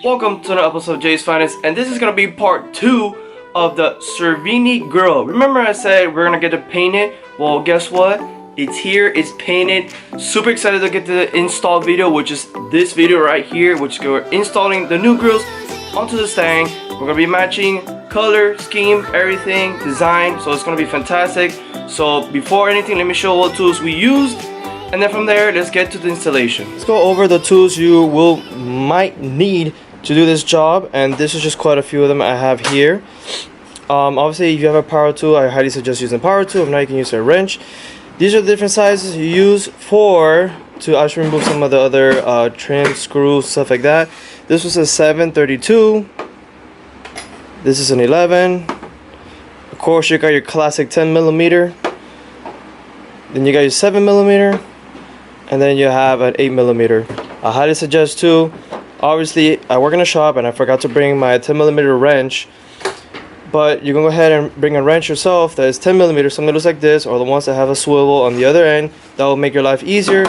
Welcome to another episode of Jay's Finest, and this is gonna be part 2 of the Cervini Grille. Remember I said we're gonna get it painted? Well, guess what? It's here, it's painted. Super excited to get the install video, which is this video right here, which we're installing the new grills onto the Stang. We're gonna be matching color, scheme, everything, design, so it's gonna be fantastic. So before anything, let me show what tools we used, and then from there, let's get to the installation. Let's go over the tools you might need to do this job, and this is just quite a few of them I have here. Obviously, if you have a power tool, I highly suggest using a power tool. If not, you can use a wrench. These are the different sizes you use to actually remove some of the other trim, screws, stuff like that. This was a 732. This is an 11. Of course, you got your classic 10mm. Then you got your 7mm, and then you have an 8mm. I highly suggest too. Obviously, I work in a shop and I forgot to bring my 10mm wrench, but you can go ahead and bring a wrench yourself that is 10mm, something that looks like this, or the ones that have a swivel on the other end. That will make your life easier.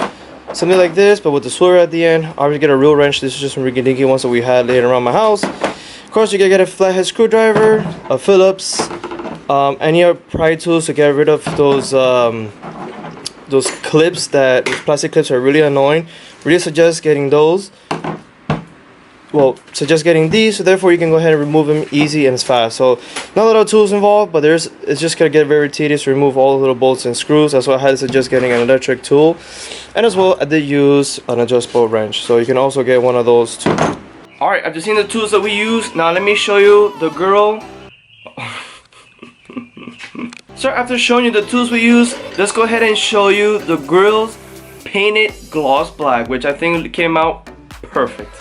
Something like this, but with the swivel at the end. Obviously, get a real wrench. This is just some rinky dinky ones that we had laying around my house. Of course, you can get a flathead screwdriver, a Phillips, any other pry tools to get rid of those clips, those plastic clips are really annoying. Really suggest getting those. Well, suggest getting these, so therefore you can go ahead and remove them easy and it's fast. So not a lot of tools involved, but it's just gonna get very tedious to remove all the little bolts and screws. That's why I highly suggest getting an electric tool, and as well I did use an adjustable wrench, so you can also get one of those too. All right, I've just seen the tools that we use. Now let me show you the Grille. So after showing you the tools we use, let's go ahead and show you the Grille's painted gloss black, which I think came out perfect.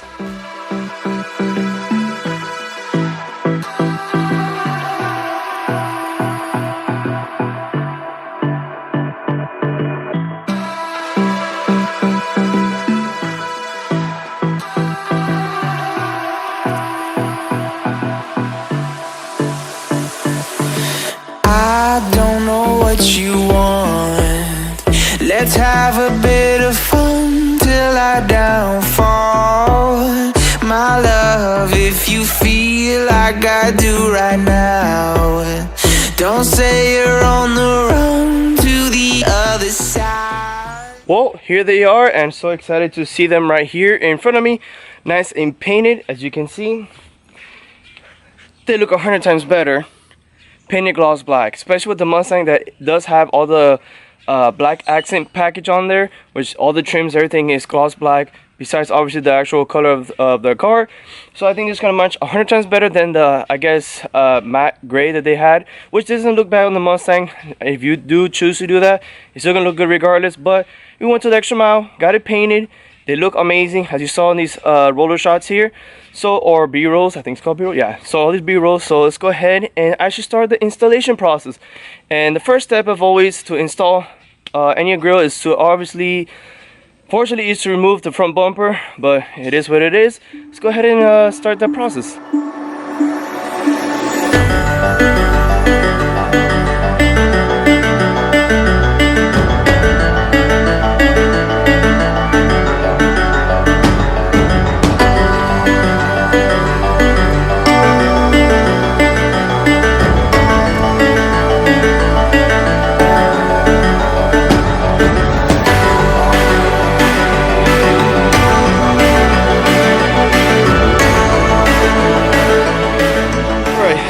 I don't know what you want. Let's have a bit of fun till I downfall. My love, if you feel like I do right now, don't say you're on the run to the other side. Well, here they are, and so excited to see them right here in front of me. Nice and painted, as you can see. They look 100 times better. Painted gloss black, especially with the Mustang that does have all the black accent package on there, which all the trims, everything is gloss black, besides obviously the actual color of the car. So I think it's gonna match 100 times better than the, I guess, matte gray that they had, which doesn't look bad on the Mustang. If you do choose to do that, it's still gonna look good regardless, but we went to the extra mile, got it painted. They look amazing, as you saw in these roller shots here. So, or B-rolls, I think it's called B-roll. Yeah, so all these B-rolls. So let's go ahead and actually start the installation process. And the first step of always to install any grill is to obviously, fortunately, is to remove the front bumper, but it is what it is. Let's go ahead and start that process.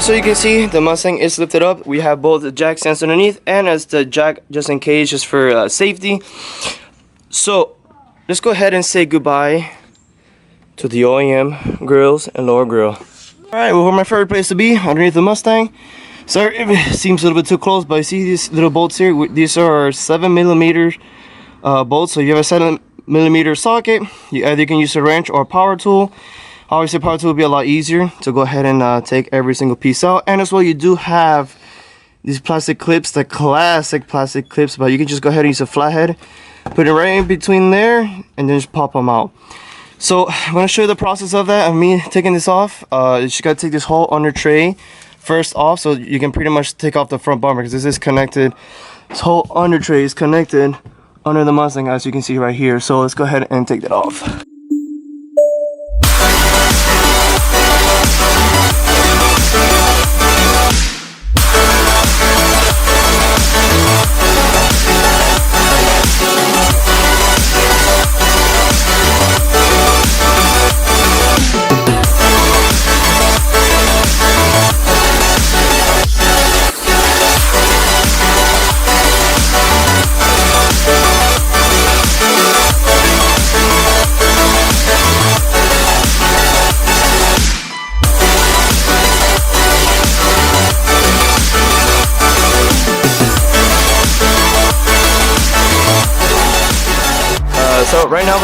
So you can see the Mustang is lifted up. We have both the jack stands underneath and as the jack just in case, just for safety. So let's go ahead and say goodbye to the OEM grills and lower grill. Alright, well, my favorite place to be, underneath the Mustang. Sorry if it seems a little bit too close, but you see these little bolts here? These are 7mm bolts. So you have a 7mm socket. You either can use a wrench or a power tool. Obviously, power tool will be a lot easier to go ahead and take every single piece out. And as well, you do have these plastic clips, the classic plastic clips, but you can just go ahead and use a flathead, put it right in between there, and then just pop them out. So I'm going to show you the process of that, of me taking this off. You just got to take this whole under tray first off, so you can pretty much take off the front bumper, because this is connected. This whole under tray is connected under the Mustang, as you can see right here. So let's go ahead and take that off.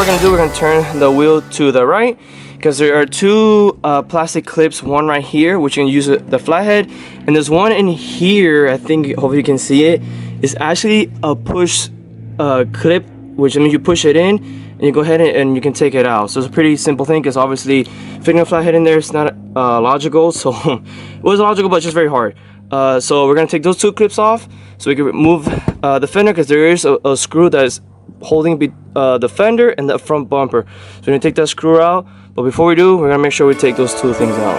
we're gonna do, we're gonna turn the wheel to the right, because there are two plastic clips, one right here, which you can use the flathead, and there's one in here, I think, hopefully you can see it. It's actually a push clip, which means you push it in, and you go ahead and you can take it out. So it's a pretty simple thing, because obviously fitting a flathead in there is not logical, so it was logical, but just very hard. So we're gonna take those two clips off, so we can remove the fender, because there is a screw that is holding the fender and the front bumper. So we're gonna take that screw out, but before we do, we're gonna make sure we take those two things out.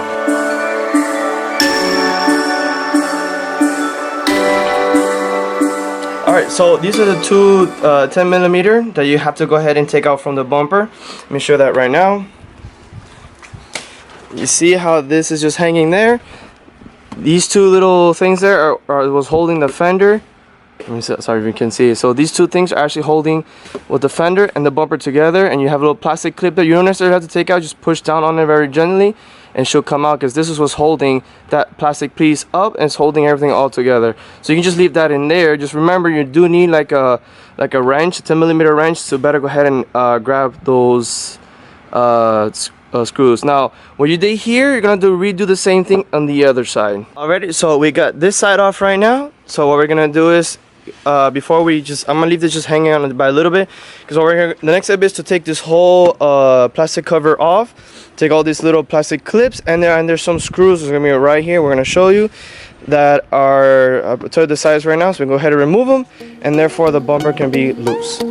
Alright, so these are the two 10mm that you have to go ahead and take out from the bumper. Let me show that right now. You see how this is just hanging there? These two little things there was holding the fender. Let me see, sorry if you can see. So these two things are actually holding with the fender and the bumper together, and you have a little plastic clip that you don't necessarily have to take out. Just push down on it very gently, and she'll come out, because this is what's holding that plastic piece up, and it's holding everything all together. So you can just leave that in there. Just remember, you do need like a wrench, a 10mm wrench, so better go ahead and grab those screws. Now what you did here, you're gonna redo the same thing on the other side. Alrighty, so we got this side off right now. So what we're gonna do is, before we I'm gonna leave this just hanging on by a little bit, because the next step is to take this whole plastic cover off. Take all these little plastic clips, and there's some screws. There's gonna be right here. We're gonna show you that are to the sides right now. So we can go ahead and remove them, and therefore the bumper can be loose.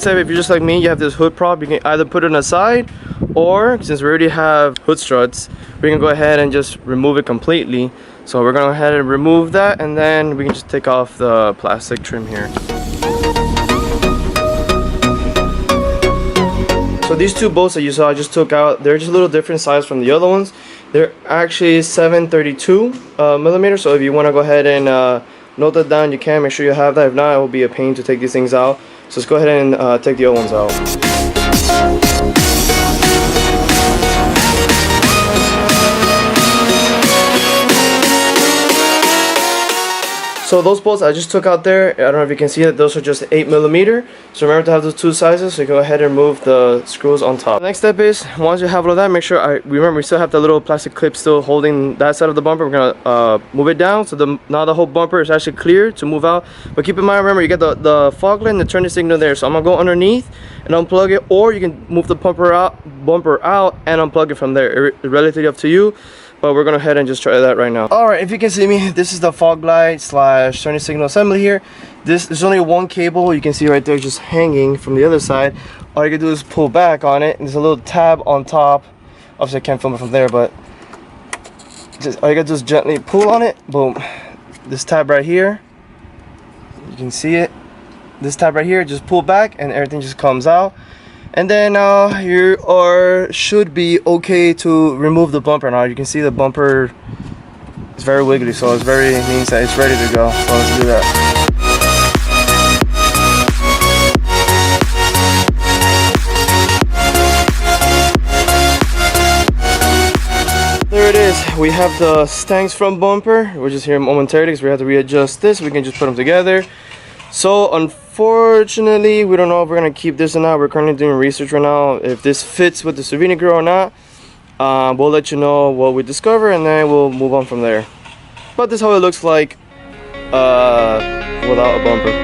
If you're just like me, you have this hood prop, you can either put it on the side, or since we already have hood struts, we can go ahead and just remove it completely. So we're going to go ahead and remove that, and then we can just take off the plastic trim here. So these two bolts that you saw I just took out, they're just a little different size from the other ones. They're actually 732mm, so if you want to go ahead and note that down, you can. Make sure you have that. If not, it will be a pain to take these things out. So let's go ahead and take the other ones out. So those bolts I just took out there, I don't know if you can see it, those are just 8mm. So remember to have those two sizes, so go ahead and remove the screws on top. The next step is, once you have all of that, make sure, remember we still have the little plastic clip still holding that side of the bumper. We're gonna move it down, so now the whole bumper is actually clear to move out. But keep in mind, remember, you get the fog light and the turning signal there. So I'm gonna go underneath and unplug it, or you can move the bumper out and unplug it from there. It's relatively up to you. But we're gonna head and just try that right now. Alright, if you can see me, this is the fog light slash turning signal assembly here. There's only one cable, you can see right there just hanging from the other side. All you can do is pull back on it, and there's a little tab on top. Obviously I can't film it from there, but just all you gotta do is gently pull on it. Boom. This tab right here, you can see it. This tab right here, just pull back and everything just comes out. And then you should be okay to remove the bumper. Now you can see the bumper is very wiggly, so it means that it's ready to go. So let's do that. There it is. We have the Stang's front bumper. We're just here momentarily because we have to readjust this. We can just put them together. So unfortunately, we don't know if we're gonna keep this or not. We're currently doing research right now if this fits with the Cervini Grille or not. We'll let you know what we discover, and then we'll move on from there. But this is how it looks like without a bumper.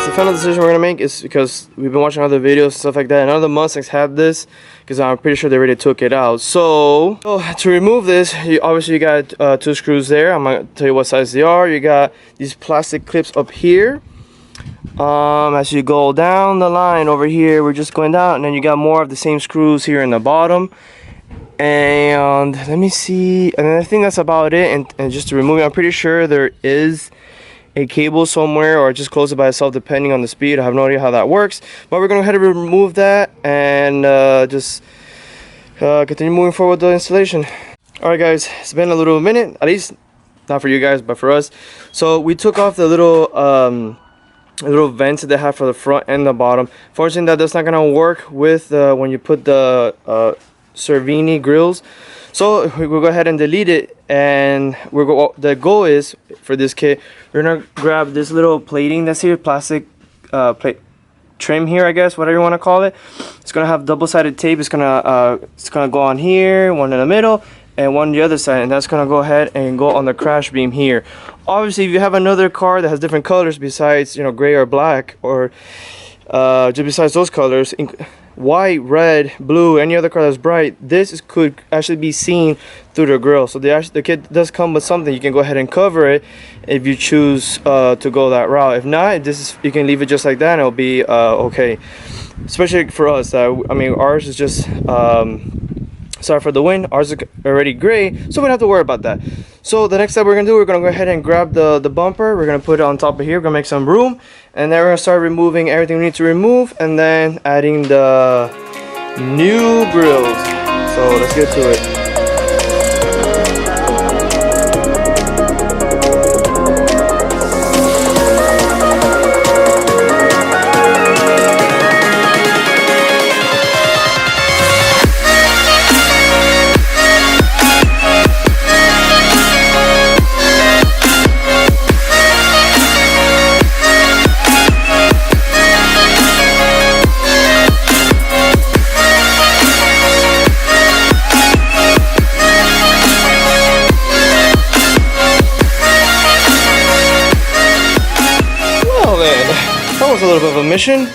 The final decision we're gonna make is because we've been watching other videos and stuff like that, and none of the Mustangs have this because I'm pretty sure they already took it out. So to remove this, obviously you got two screws there. I'm gonna tell you what size they are. You got these plastic clips up here. As you go down the line over here, we're just going down, and then you got more of the same screws here in the bottom. And let me see, and I think that's about it. And just to remove it, I'm pretty sure there is a cable somewhere, or just close it by itself depending on the speed. I have no idea how that works, but we're gonna go ahead and remove that and just continue moving forward with the installation. All right guys, it's been a little minute, at least not for you guys but for us. So we took off the little vents that they have for the front and the bottom. Fortunately, that's not gonna work with when you put the Cervini grills. So we'll go ahead and delete it, and the goal is for this kit, we're gonna grab this little plating that's here, plastic plate trim here, I guess, whatever you want to call it. It's gonna have double-sided tape. It's gonna go on here, one in the middle, and one on the other side, and that's gonna go ahead and go on the crash beam here. Obviously, if you have another car that has different colors besides, you know, gray or black, or just besides those colors, white, red, blue, any other car that's bright, this could actually be seen through the grill. So the kit does come with something you can go ahead and cover it if you choose to go that route. If not, you can leave it just like that and it'll be okay. Especially for us, I mean, ours is just sorry for the wind, ours is already gray, so we don't have to worry about that. So the next step we're gonna do, we're gonna go ahead and grab the bumper. We're gonna put it on top of here. We're gonna make some room, and then we're gonna start removing everything we need to remove, and then adding the new grills. So let's get to it. That was a little bit of a mission.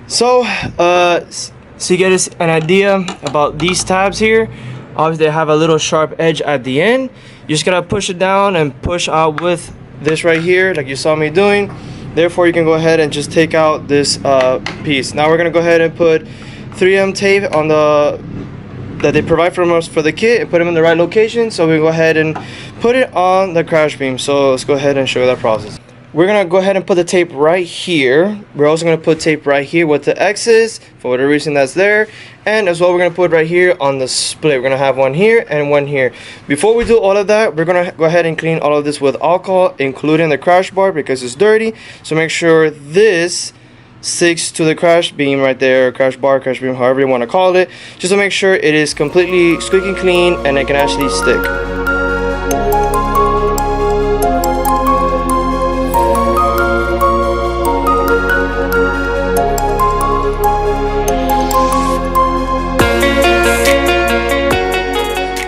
So so you get an idea about these tabs here. Obviously they have a little sharp edge at the end. You just gotta push it down and push out with this right here, like you saw me doing. Therefore you can go ahead and just take out this piece. Now we're gonna go ahead and put 3M tape on that they provide from us for the kit and put them in the right location. So we go ahead and put it on the crash beam. So let's go ahead and show you that process. We're gonna go ahead and put the tape right here. We're also gonna put tape right here with the X's for whatever reason that's there, and as well we're gonna put right here on the split. We're gonna have one here and one here. Before we do all of that, we're gonna go ahead and clean all of this with alcohol, including the crash bar because it's dirty. So make sure this sticks to the crash beam right there, crash bar, crash beam, however you want to call it, just to make sure it is completely squeaky clean and it can actually stick.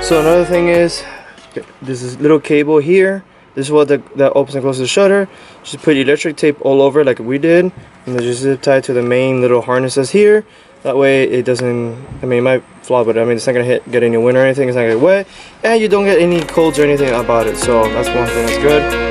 So another thing is, this is little cable here. This is what that opens and closes the shutter. Just put electric tape all over like we did, and then just zip tie to the main little harnesses here. That way it doesn't, I mean, it might fly, but I mean, it's not gonna get any wind or anything. It's not gonna get wet, and you don't get any colds or anything about it. So that's one thing that's good.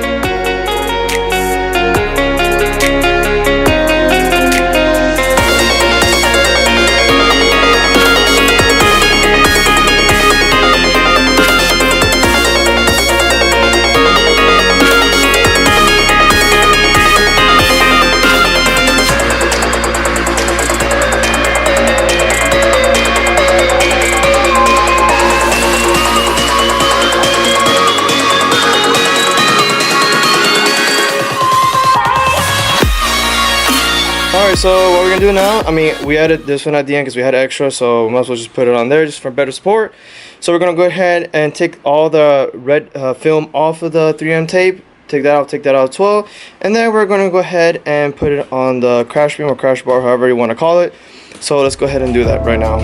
Alright, so what we're gonna do now, I mean, we added this one at the end because we had extra, so we might as well just put it on there just for better support. So we're gonna go ahead and take all the red film off of the 3M tape, take that out as well, and then we're gonna go ahead and put it on the crash beam or crash bar, however you want to call it. So let's go ahead and do that right now.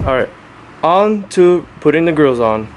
Alright, on to putting the grills on.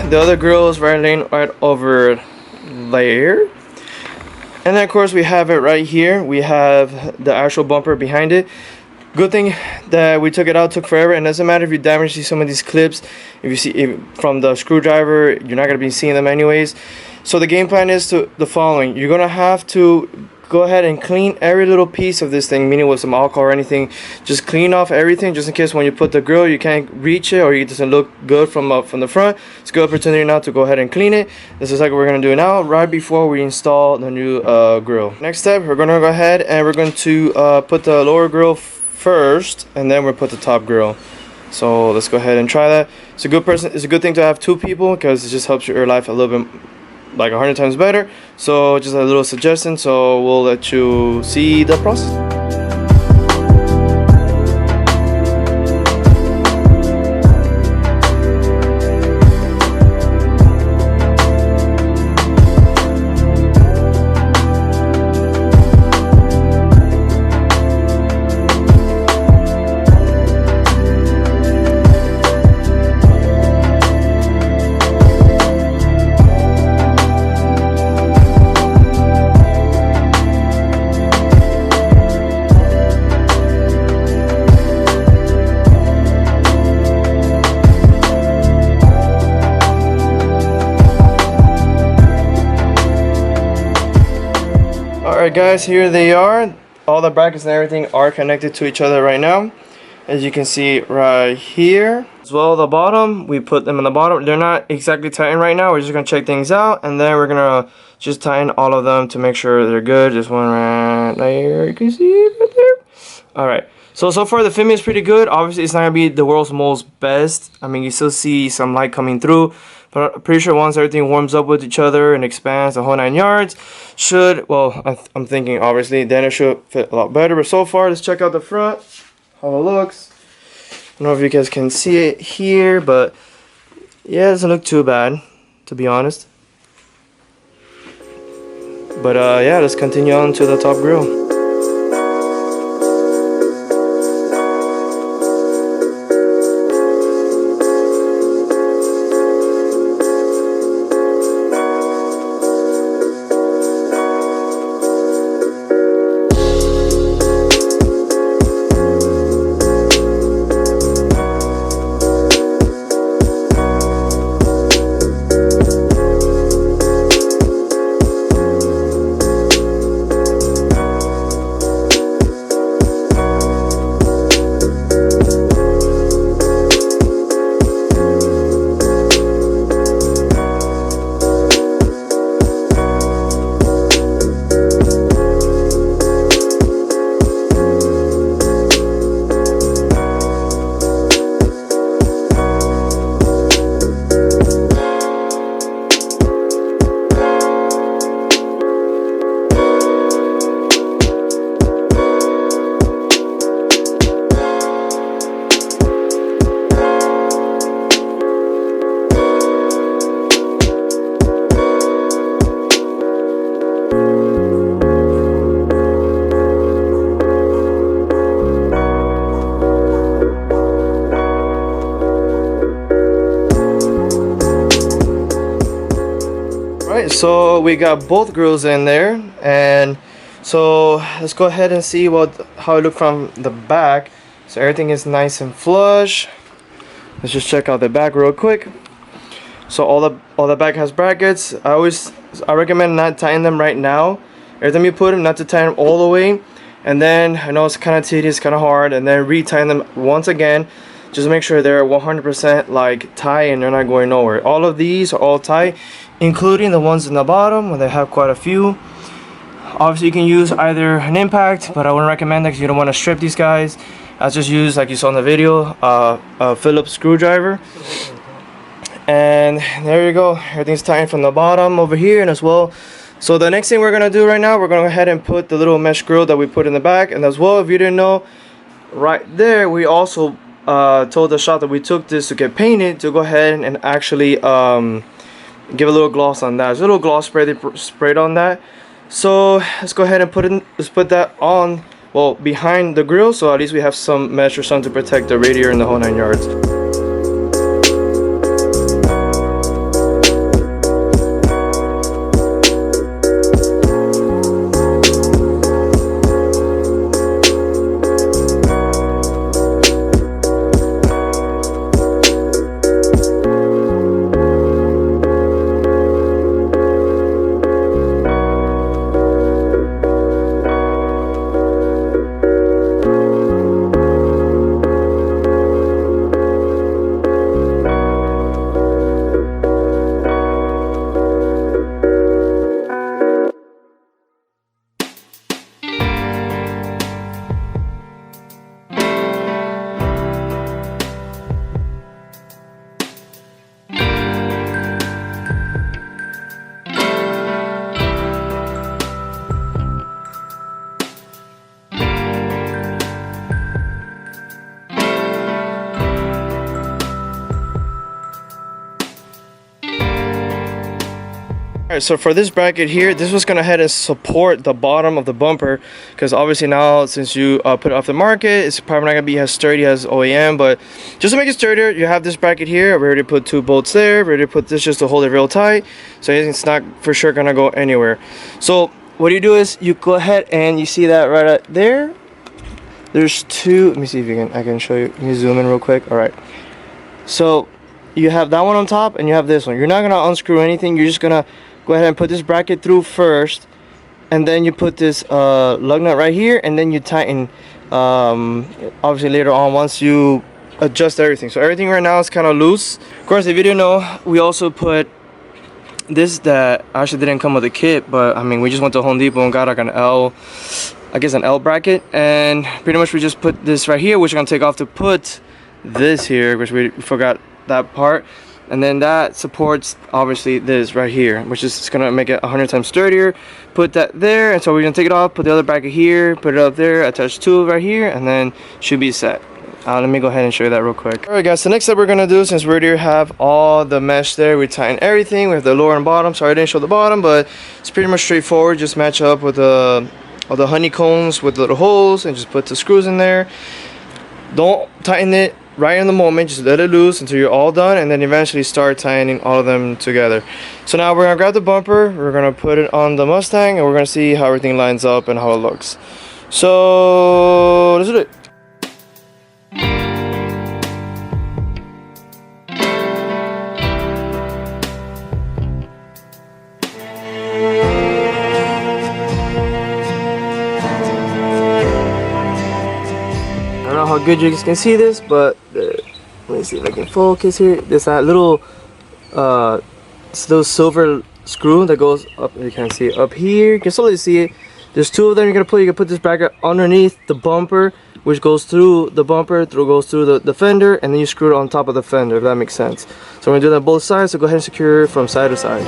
The other grill is laying right over there. And then of course we have it right here. We have the actual bumper behind it. Good thing that we took it out, took forever, and it doesn't matter if you damage some of these clips. If you see from the screwdriver, you're not gonna be seeing them anyways. So the game plan is the following. You're gonna have to go ahead and clean every little piece of this thing, meaning with some alcohol or anything. Just clean off everything, just in case when you put the grill you can't reach it or it doesn't look good from the front. It's a good opportunity now to go ahead and clean it. This is like what we're gonna do now, right before we install the new grill. Next step, we're gonna go ahead and we're going to put the lower grill first, and then we'll put the top grill. So let's go ahead and try that. It's a good thing to have two people, because it just helps your life a little bit, like 100 times better. So just a little suggestion, so we'll let you see the process. Alright guys, here they are. All the brackets and everything are connected to each other right now, as you can see right here. As well, the bottom, we put them in the bottom. They're not exactly tightened right now. We're just gonna check things out, and then we're gonna just tighten all of them to make sure they're good. Just one right there, you can see it right there. Alright, so far the filming is pretty good. Obviously it's not gonna be the world's most best. I mean, you still see some light coming through, but I'm pretty sure once everything warms up with each other and expands the whole 9 yards, should, well, I'm thinking obviously, then it should fit a lot better. But so far, let's check out the front, how it looks. I don't know if you guys can see it here, but yeah, it doesn't look too bad, to be honest. But yeah, let's continue on to the top grill. So we got both grills in there, and so let's go ahead and see how it looks from the back. So everything is nice and flush. Let's just check out the back real quick. So all the back has brackets. I recommend not tying them right now. Every time you put them, not to tie them all the way, and then I know it's kind of tedious, kind of hard, and then re-tie them once again. Just make sure they're 100% like tie and they're not going nowhere. All of these are all tie, including the ones in the bottom when they have quite a few. Obviously you can use either an impact, but I wouldn't recommend that because you don't want to strip these guys. I just use, like you saw in the video, a Phillips screwdriver. And there you go, everything's tightened from the bottom over here and as well. So the next thing we're gonna do right now, we're gonna go ahead and put the little mesh grill that we put in the back. And as well, if you didn't know, right there we also told the shop that we took this to get painted to go ahead and actually give a little gloss on that. There's a little gloss spray they sprayed on that. So let's go ahead and put that on, well, behind the grill, so at least we have some mesh or something to protect the radiator and the whole 9 yards. Alright, so for this bracket here, this was gonna head and support the bottom of the bumper, because obviously now since you put it off the market, it's probably not gonna be as sturdy as OEM, but just to make it sturdier, you have this bracket here. We already put 2 bolts there. We already put this just to hold it real tight, so it's not for sure gonna go anywhere. So what you do is you go ahead and you see that right there. There's 2. Let me see if I can show you. Let me zoom in real quick. All right. So you have that one on top, and you have this one. You're not gonna unscrew anything. You're just gonna go ahead and put this bracket through first, and then you put this lug nut right here, and then you tighten obviously later on once you adjust everything. So everything right now is kind of loose. Of course, if you didn't know, we also put this that actually didn't come with a kit, but I mean, we just went to Home Depot and got like an L, I guess an L bracket, and pretty much we just put this right here, which we're gonna take off to put this here, which we forgot that part. And then that supports obviously this right here, which is gonna make it 100 times sturdier. Put that there, and so we're gonna take it off, put the other bracket here, put it up there, attach 2 right here, and then should be set. Let me go ahead and show you that real quick. Alright guys, so next step we're gonna do, since we already have all the mesh there, we tighten everything. We have the lower and bottom. Sorry I didn't show the bottom, but it's pretty much straightforward. Just match up with all the honeycombs with little holes and just put the screws in there. Don't tighten it right in the moment, just let it loose until you're all done, and then eventually start tightening all of them together. So now we're gonna grab the bumper, we're gonna put it on the Mustang, and we're gonna see how everything lines up and how it looks. So let's do it. I don't know how good you guys can see this, but let me see if I can focus here. There's that little silver screw that goes up. You can see it up here. You can slowly see it. There's 2 of them. You can put this bracket underneath the bumper, which goes through the bumper, goes through the fender, and then you screw it on top of the fender, if that makes sense. So we're gonna do that on both sides. So go ahead and secure it from side to side.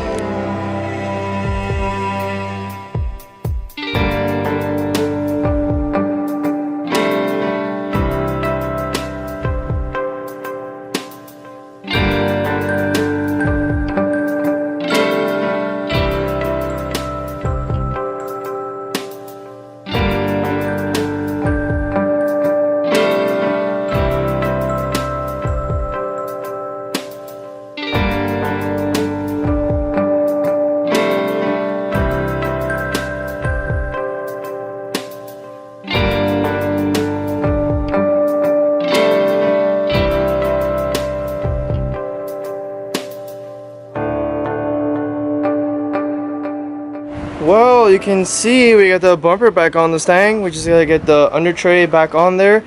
Well, you can see we got the bumper back on the Stang. We just gotta get the under tray back on there,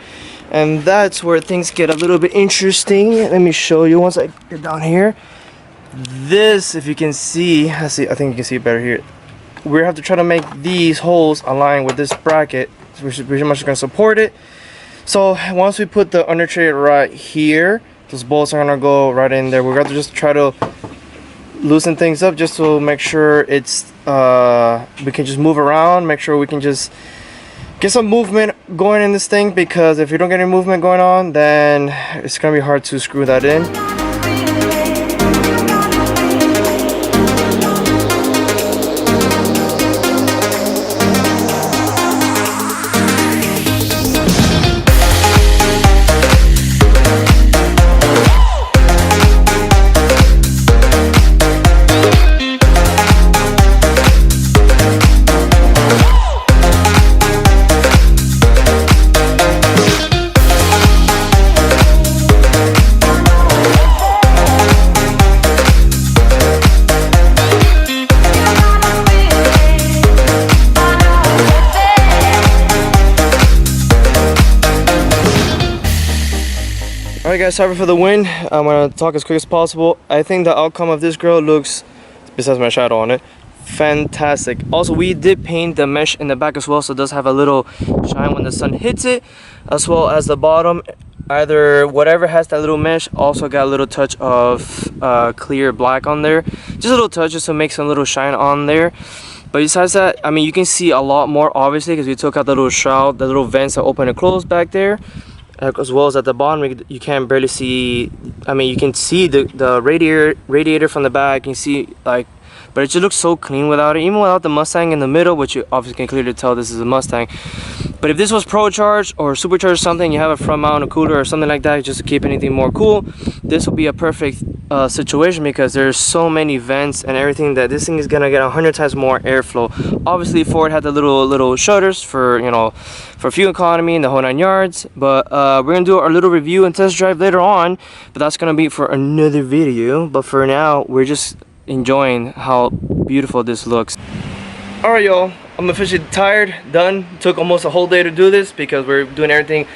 and that's where things get a little bit interesting. Let me show you once I get down here. This, if you can see, I think you can see it better here. We have to try to make these holes align with this bracket, which is pretty much gonna support it. So once we put the under tray right here, those bolts are gonna go right in there. We're gonna just try to loosen things up just to make sure it's we can just move around, make sure we can just get some movement going in this thing, because if you don't get any movement going on, then it's gonna be hard to screw that in. Alright guys, sorry for the wind. I'm gonna talk as quick as possible. I think the outcome of this grill looks, besides my shadow on it, fantastic. Also, we did paint the mesh in the back as well, so it does have a little shine when the sun hits it, as well as the bottom. Either whatever has that little mesh also got a little touch of clear black on there, just a little touch, just to make some little shine on there. But besides that, I mean, you can see a lot more obviously, because we took out the little shroud, the little vents that open and close back there. as well as at the bottom. You can barely see, I mean, you can see the radiator from the back. You can see, like, but it just looks so clean without it, even without the Mustang in the middle, which you obviously can clearly tell this is a Mustang. But if this was Pro Charged or Supercharged something, you have a front mount, a cooler or something like that, just to keep anything more cool, this will be a perfect situation, because there's so many vents and everything that this thing is gonna get 100 times more airflow. Obviously Ford had the little shutters for, you know, for fuel economy and the whole 9 yards. But we're gonna do our little review and test drive later on, but that's gonna be for another video. But for now, we're just enjoying how beautiful this looks. All right, y'all, I'm officially tired, done. Took almost a whole day to do this because we're doing everything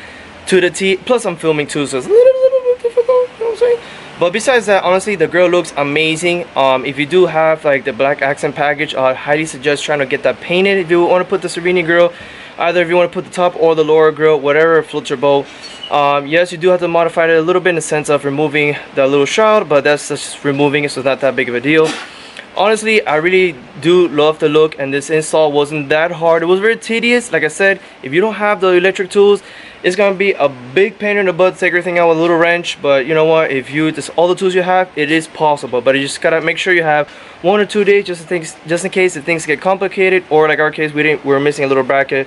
to the T. Plus I'm filming too, so it's a little bit difficult, you know what I'm saying? But besides that, honestly, the grill looks amazing. If you do have like the black accent package, I highly suggest trying to get that painted if you want to put the Cervini grill. Either if you want to put the top or the lower grill, whatever floats your boat. Yes, you do have to modify it a little bit in the sense of removing the little shroud, but that's just removing it, so it's not that big of a deal. Honestly, I really do love the look, and this install wasn't that hard. It was very tedious. Like I said, if you don't have the electric tools, it's gonna be a big pain in the butt to take everything out with a little wrench. But you know what, if you just all the tools you have, it is possible. But you just gotta make sure you have 1 or 2 days just in case if things get complicated, or like our case, we were missing a little bracket.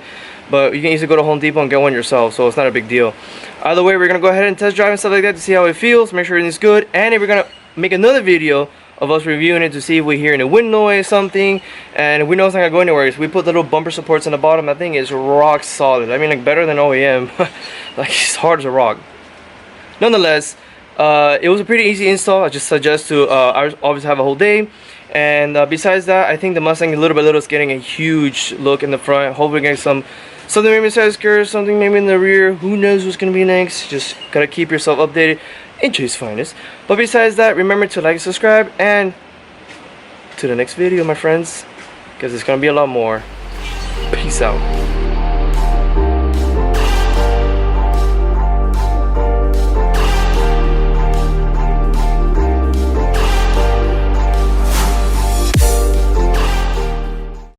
But you can easily go to Home Depot and get one yourself, so it's not a big deal. Either way, we're gonna go ahead and test drive and stuff like that to see how it feels, make sure everything's good. And if we're gonna make another video of us reviewing it to see if we hear any wind noise, something, and we know it's not gonna go anywhere. So we put the little bumper supports in the bottom. That thing is rock solid. I mean, like, better than OEM. Like, it's hard as a rock. Nonetheless, it was a pretty easy install. I just suggest to obviously have a whole day. And besides that, I think the Mustang little by little is getting a huge look in the front. Hopefully getting something maybe side skirts, something maybe in the rear. Who knows what's gonna be next? Just gotta keep yourself updated. Enjoy's finest. But besides that, remember to like and subscribe, and to the next video, my friends, because it's gonna be a lot more. Peace out.